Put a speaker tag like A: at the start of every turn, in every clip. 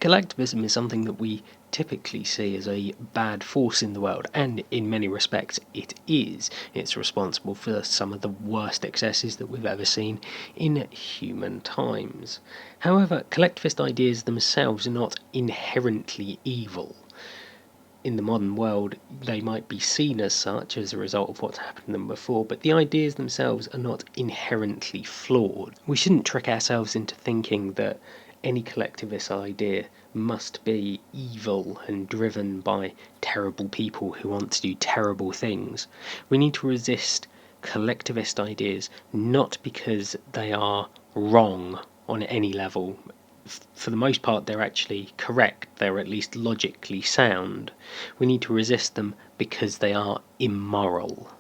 A: Collectivism is something that we typically see as a bad force in the world, and in many respects it is. It's responsible for some of the worst excesses that we've ever seen in human times. However, collectivist ideas themselves are not inherently evil. In the modern world, they might be seen as such as a result of what's happened to them before, but the ideas themselves are not inherently flawed. We shouldn't trick ourselves into thinking that any collectivist idea must be evil and driven by terrible people who want to do terrible things. We need to resist collectivist ideas not because they are wrong on any level. For the most part, they're actually correct, they're at least logically sound. We need to resist them because they are immoral.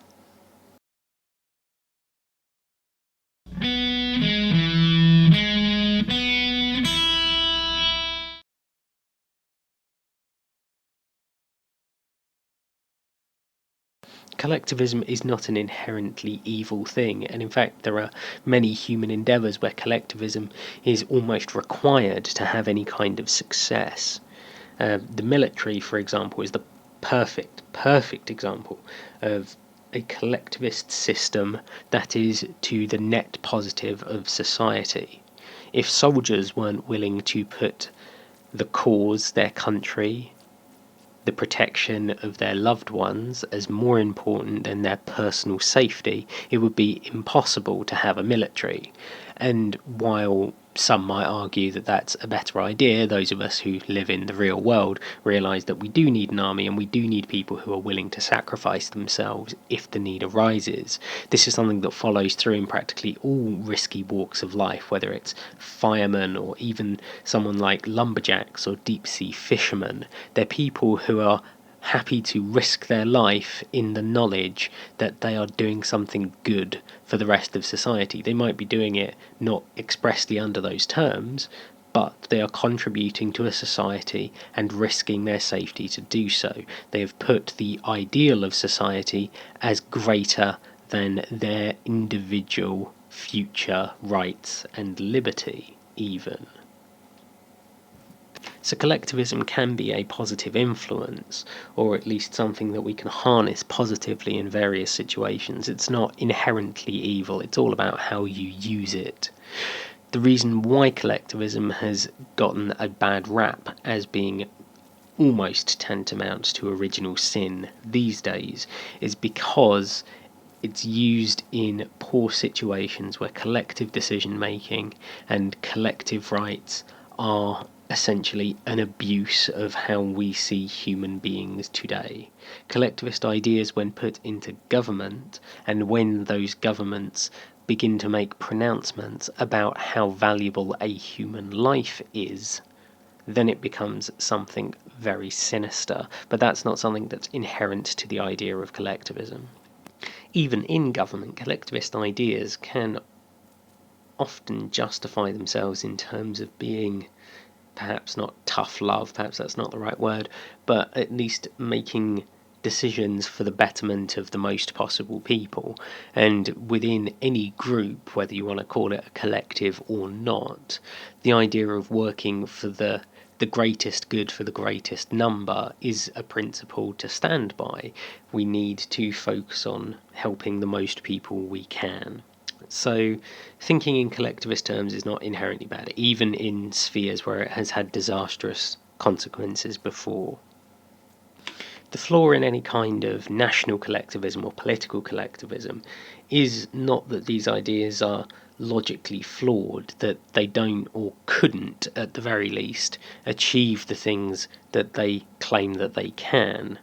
A: Collectivism is not an inherently evil thing, and in fact there are many human endeavours where collectivism is almost required to have any kind of success. The military, for example, is the perfect example of a collectivist system that is to the net positive of society. If soldiers weren't willing to put the cause, their country, the protection of their loved ones as more important than their personal safety, it would be impossible to have a military. And while some might argue that that's a better idea, those of us who live in the real world realise that we do need an army and we do need people who are willing to sacrifice themselves if the need arises. This is something that follows through in practically all risky walks of life, whether it's firemen or even someone like lumberjacks or deep-sea fishermen. They're people who are happy to risk their life in the knowledge that they are doing something good for the rest of society. They might be doing it not expressly under those terms, but they are contributing to a society and risking their safety to do so. They have put the ideal of society as greater than their individual future rights and liberty, even. So collectivism can be a positive influence, or at least something that we can harness positively in various situations. It's not inherently evil, it's all about how you use it. The reason why collectivism has gotten a bad rap as being almost tantamount to original sin these days is because it's used in poor situations where collective decision making and collective rights are essentially an abuse of how we see human beings today. Collectivist ideas, when put into government, and when those governments begin to make pronouncements about how valuable a human life is, then it becomes something very sinister. But that's not something that's inherent to the idea of collectivism. Even in government, collectivist ideas can often justify themselves in terms of being perhaps not tough love, perhaps that's not the right word, but at least making decisions for the betterment of the most possible people. And within any group, whether you want to call it a collective or not, the idea of working for the greatest good for the greatest number is a principle to stand by. We need to focus on helping the most people we can. So thinking in collectivist terms is not inherently bad, even in spheres where it has had disastrous consequences before. The flaw in any kind of national collectivism or political collectivism is not that these ideas are logically flawed, that they don't or couldn't, at the very least, achieve the things that they claim that they can.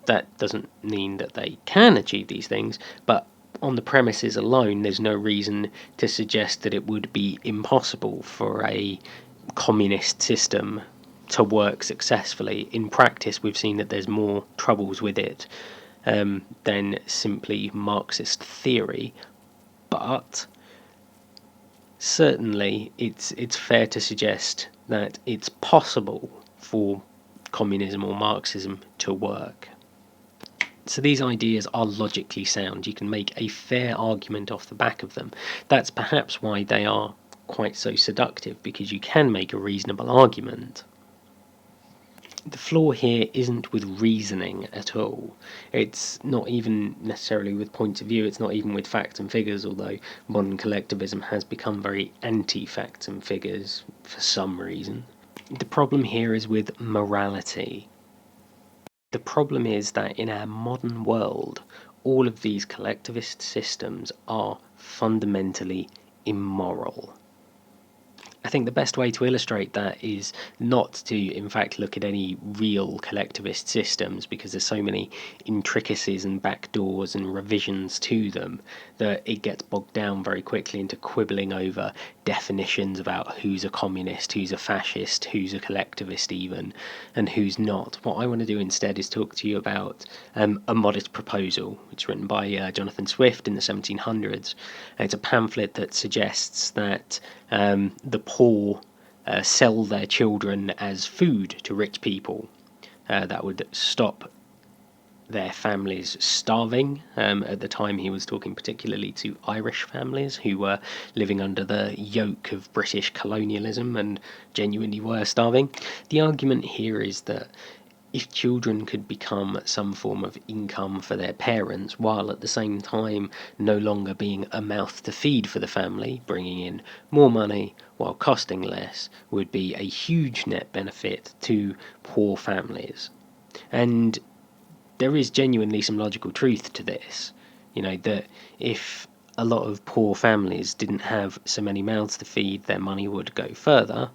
A: That doesn't mean that they can achieve these things, but on the premises alone, there's no reason to suggest that it would be impossible for a communist system to work successfully. In practice, we've seen that there's more troubles with it than simply Marxist theory, but certainly it's fair to suggest that it's possible for communism or Marxism to work. So these ideas are logically sound. You can make a fair argument off the back of them. That's perhaps why they are quite so seductive, because you can make a reasonable argument. The flaw here isn't with reasoning at all. It's not even necessarily with points of view, it's not even with facts and figures, although modern collectivism has become very anti-facts and figures for some reason. The problem here is with morality. The problem is that in our modern world, all of these collectivist systems are fundamentally immoral. I think the best way to illustrate that is not to, in fact, look at any real collectivist systems, because there's so many intricacies and backdoors and revisions to them that it gets bogged down very quickly into quibbling over definitions about who's a communist, who's a fascist, who's a collectivist even, and who's not. What I want to do instead is talk to you about A Modest Proposal, which is written by Jonathan Swift in the 1700s. It's a pamphlet that suggests that the poor sell their children as food to rich people. That would stop their families starving. At the time, he was talking particularly to Irish families who were living under the yoke of British colonialism and genuinely were starving. The argument here is that if children could become some form of income for their parents while at the same time no longer being a mouth to feed for the family, bringing in more money while costing less, would be a huge net benefit to poor families. And there is genuinely some logical truth to this. That if a lot of poor families didn't have so many mouths to feed, their money would go further,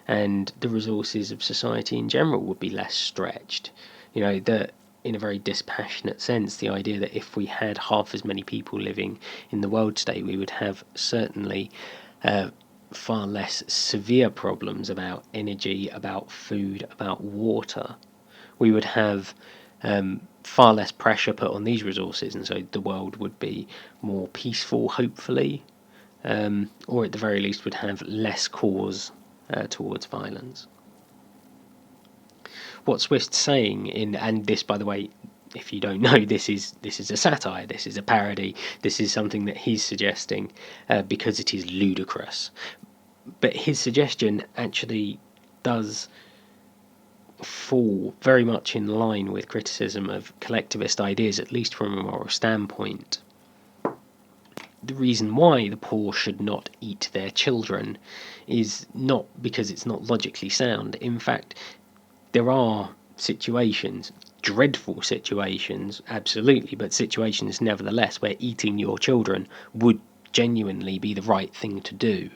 A: and the resources of society in general would be less stretched. That in a very dispassionate sense, the idea that if we had half as many people living in the world today, we would have certainly far less severe problems about energy, about food, about water. We would have far less pressure put on these resources, and so the world would be more peaceful, hopefully, or at the very least would have less cause towards violence. What Swift's saying and this, by the way, if you don't know, this is a satire, this is a parody, this is something that he's suggesting because it is ludicrous. But his suggestion actually does fall very much in line with criticism of collectivist ideas, at least from a moral standpoint. The reason why the poor should not eat their children is not because it's not logically sound. In fact, there are situations, dreadful situations, absolutely, but situations nevertheless where eating your children would genuinely be the right thing to do.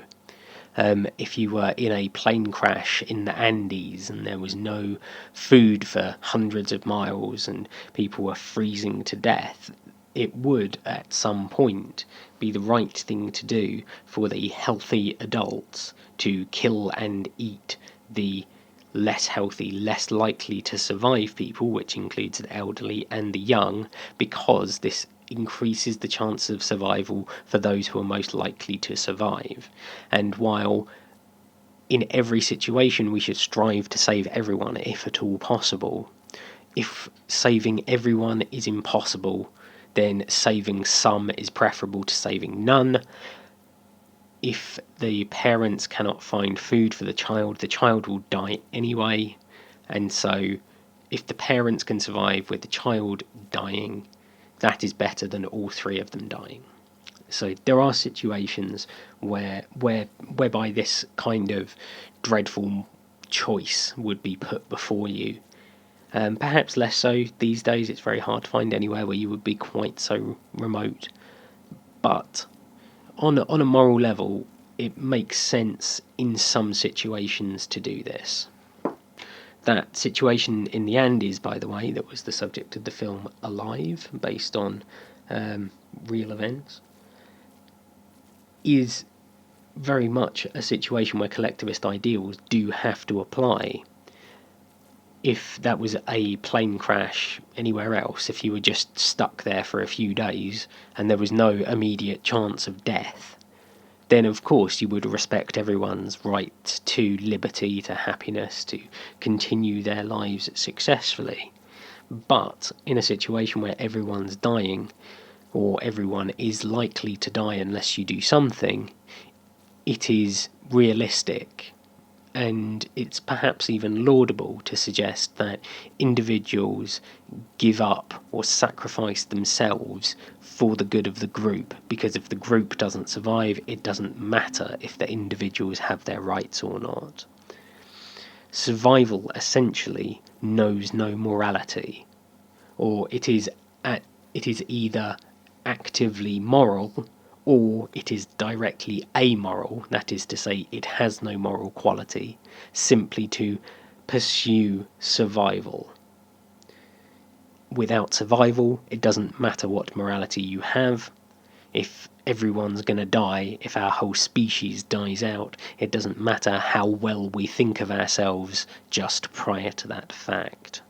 A: If you were in a plane crash in the Andes and there was no food for hundreds of miles and people were freezing to death, it would at some point be the right thing to do for the healthy adults to kill and eat the less healthy, less likely to survive people, which includes the elderly and the young, because this increases the chance of survival for those who are most likely to survive. And while in every situation we should strive to save everyone if at all possible, if saving everyone is impossible, then saving some is preferable to saving none. If the parents cannot find food for the child will die anyway. And so if the parents can survive with the child dying, that is better than all three of them dying. So there are situations whereby this kind of dreadful choice would be put before you. Perhaps less so these days. It's very hard to find anywhere where you would be quite so remote. But on a moral level, it makes sense in some situations to do this. That situation in the Andes, by the way, that was the subject of the film Alive, based on real events, is very much a situation where collectivist ideals do have to apply. If that was a plane crash anywhere else, if you were just stuck there for a few days and there was no immediate chance of death, then of course you would respect everyone's right to liberty, to happiness, to continue their lives successfully. But in a situation where everyone's dying, or everyone is likely to die unless you do something, it is realistic And it's perhaps even laudable to suggest that individuals give up or sacrifice themselves for the good of the group, because if the group doesn't survive, it doesn't matter if the individuals have their rights or not. Survival essentially knows no morality, or it is either actively moral or it is directly amoral, that is to say, it has no moral quality, simply to pursue survival. Without survival, it doesn't matter what morality you have. If everyone's going to die, if our whole species dies out, it doesn't matter how well we think of ourselves just prior to that fact.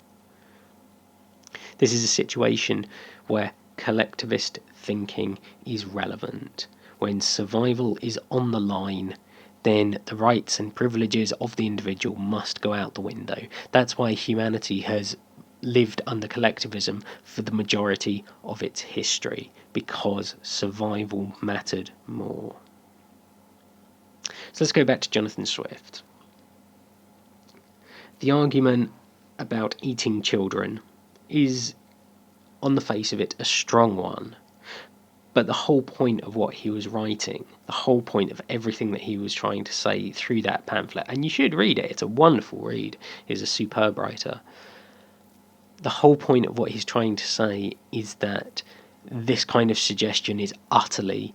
A: This is a situation where collectivist thinking is relevant. When survival is on the line, then the rights and privileges of the individual must go out the window. That's why humanity has lived under collectivism for the majority of its history, because survival mattered more. So let's go back to Jonathan Swift. The argument about eating children is, on the face of it, a strong one. But the whole point of what he was writing, the whole point of everything that he was trying to say through that pamphlet, and you should read it, it's a wonderful read, he's a superb writer. The whole point of what he's trying to say is that this kind of suggestion is utterly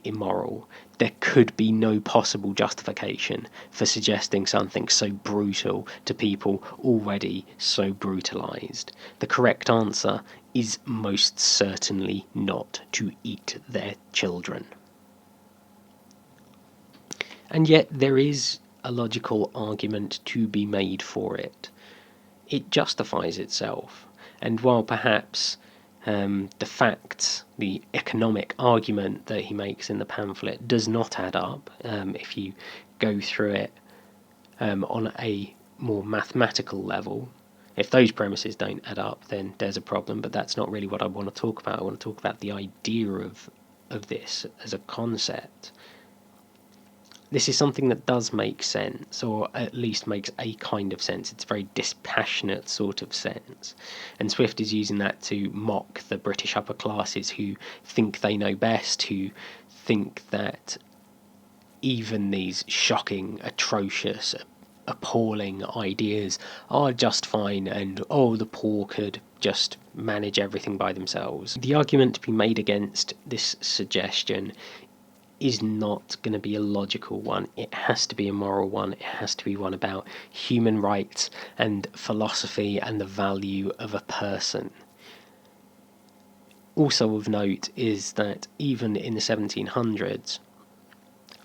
A: immoral. There could be no possible justification for suggesting something so brutal to people already so brutalized. The correct answer is most certainly not to eat their children. And yet there is a logical argument to be made for it. It justifies itself, and while perhaps the facts, the economic argument that he makes in the pamphlet does not add up, if you go through it on a more mathematical level, if those premises don't add up, then there's a problem, but that's not really what I want to talk about. I want to talk about the idea of this as a concept. This is something that does make sense, or at least makes a kind of sense. It's a very dispassionate sort of sense. And Swift is using that to mock the British upper classes who think they know best, who think that even these shocking, atrocious, appalling ideas are just fine, and the poor could just manage everything by themselves. The argument to be made against this suggestion is not going to be a logical one. It has to be a moral one. It has to be one about human rights and philosophy and the value of a person. Also of note is that even in the 1700s,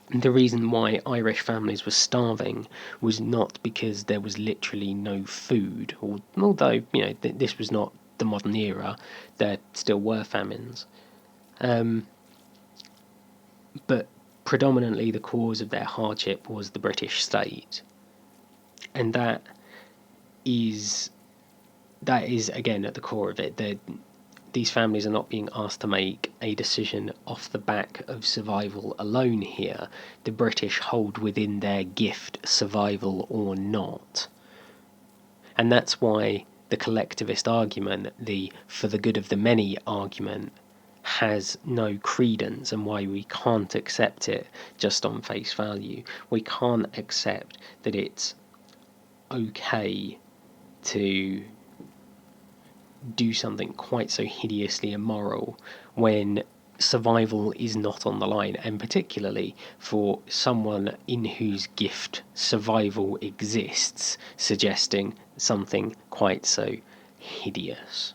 A: the reason why Irish families were starving was not because there was literally no food, although this was not the modern era, there still were famines. But predominantly the cause of their hardship was the British state. And that is again at the core of it. These families are not being asked to make a decision off the back of survival alone here. The British hold within their gift survival or not. And that's why the collectivist argument, the for the good of the many argument, has no credence, and why we can't accept it just on face value. We can't accept that it's okay to do something quite so hideously immoral when survival is not on the line, and particularly for someone in whose gift survival exists, suggesting something quite so hideous.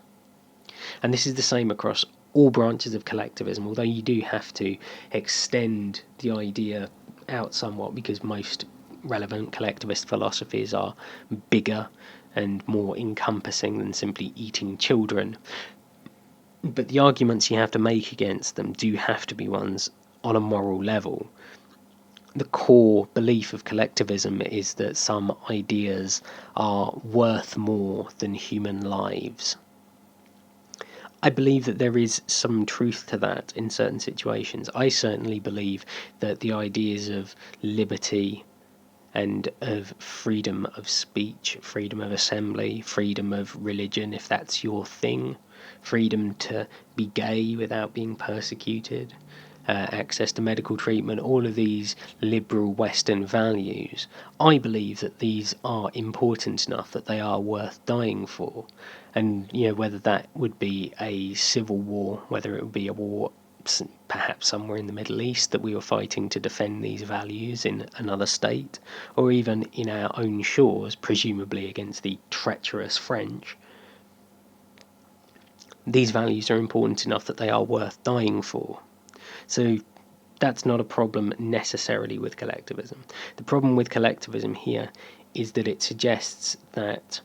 A: And this is the same across all branches of collectivism, although you do have to extend the idea out somewhat, because most relevant collectivist philosophies are bigger and more encompassing than simply eating children. But the arguments you have to make against them do have to be ones on a moral level. The core belief of collectivism is that some ideas are worth more than human lives. I believe that there is some truth to that in certain situations. I certainly believe that the ideas of liberty and of freedom of speech, freedom of assembly, freedom of religion if that's your thing, freedom to be gay without being persecuted, access to medical treatment, all of these liberal Western values. I believe that these are important enough that they are worth dying for. And, whether that would be a civil war, whether it would be a war perhaps somewhere in the Middle East that we were fighting to defend these values in another state, or even in our own shores, presumably against the treacherous French, these values are important enough that they are worth dying for. So that's not a problem necessarily with collectivism. The problem with collectivism here is that it suggests that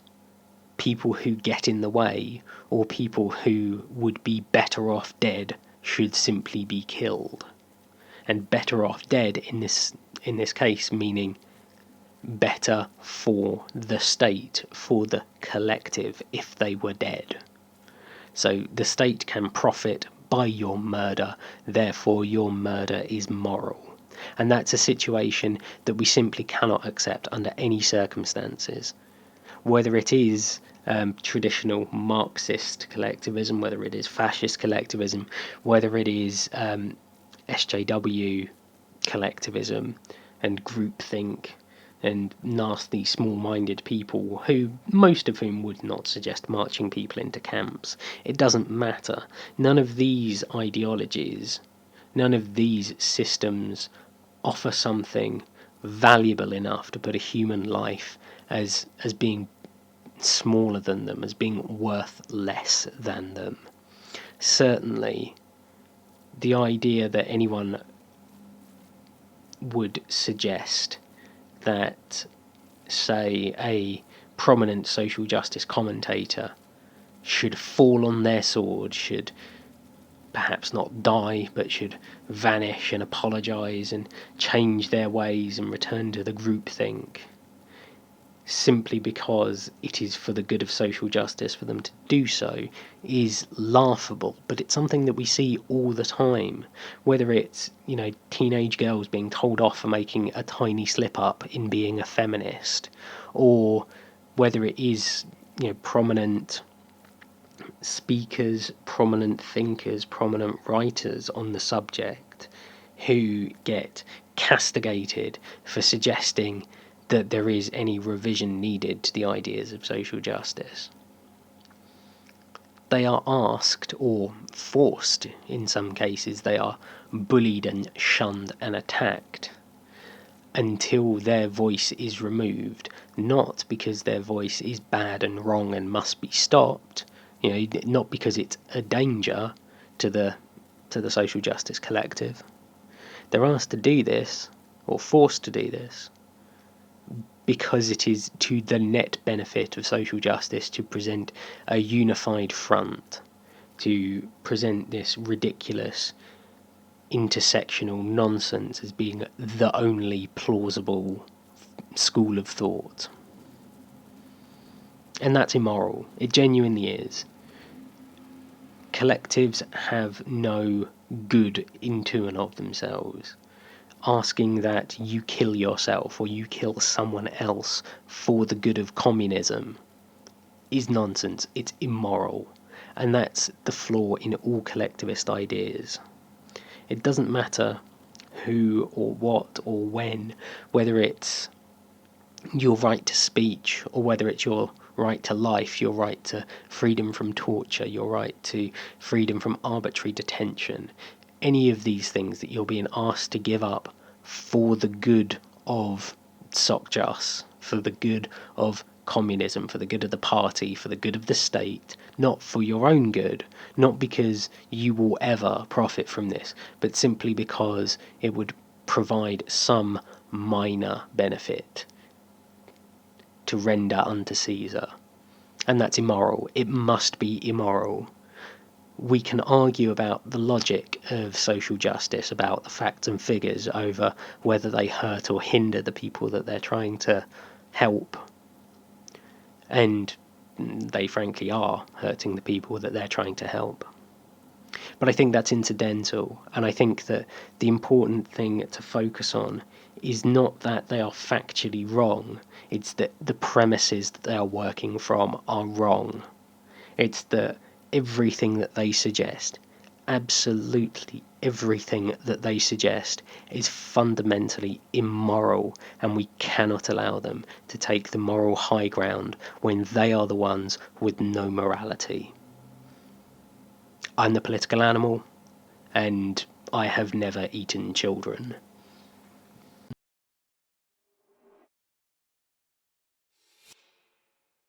A: people who get in the way, or people who would be better off dead, should simply be killed. And better off dead in this case meaning better for the state, for the collective, if they were dead. So the state can profit by your murder, therefore your murder is moral. And that's a situation that we simply cannot accept under any circumstances. Whether it is traditional Marxist collectivism, whether it is fascist collectivism, whether it is SJW collectivism and groupthink and nasty small-minded people, who most of whom would not suggest marching people into camps. It doesn't matter. None of these ideologies, none of these systems offer something valuable enough to put a human life as being smaller than them, as being worth less than them. Certainly, the idea that anyone would suggest that, say, a prominent social justice commentator should fall on their sword, should perhaps not die, but should vanish and apologise and change their ways and return to the groupthink, simply because it is for the good of social justice for them to do so, is laughable. But it's something that we see all the time, whether it's teenage girls being told off for making a tiny slip up in being a feminist, or whether it is prominent speakers, prominent thinkers, prominent writers on the subject who get castigated for suggesting that there is any revision needed to the ideas of social justice. They are asked, or forced in some cases, they are bullied and shunned and attacked until their voice is removed, not because their voice is bad and wrong and must be stopped, not because it's a danger to the social justice collective. They're asked to do this, or forced to do this, because it is to the net benefit of social justice to present a unified front, to present this ridiculous intersectional nonsense as being the only plausible school of thought. And that's immoral. It genuinely is. Collectives have no good into and of themselves. Asking that you kill yourself or you kill someone else for the good of communism is nonsense. It's immoral. And that's the flaw in all collectivist ideas. It doesn't matter who or what or when, whether it's your right to speech or whether it's your right to life, your right to freedom from torture, your right to freedom from arbitrary detention. Any of these things that you're being asked to give up for the good of SOCJUS, for the good of communism, for the good of the party, for the good of the state, not for your own good, not because you will ever profit from this, but simply because it would provide some minor benefit to render unto Caesar. And that's immoral. It must be immoral. We can argue about the logic of social justice, about the facts and figures, over whether they hurt or hinder the people that they're trying to help. And they frankly are hurting the people that they're trying to help. But I think that's incidental, and I think that the important thing to focus on is not that they are factually wrong, it's that the premises that they are working from are wrong. It's that everything that they suggest, absolutely everything that they suggest, is fundamentally immoral, and we cannot allow them to take the moral high ground when they are the ones with no morality. I'm the political animal, and I have never eaten children.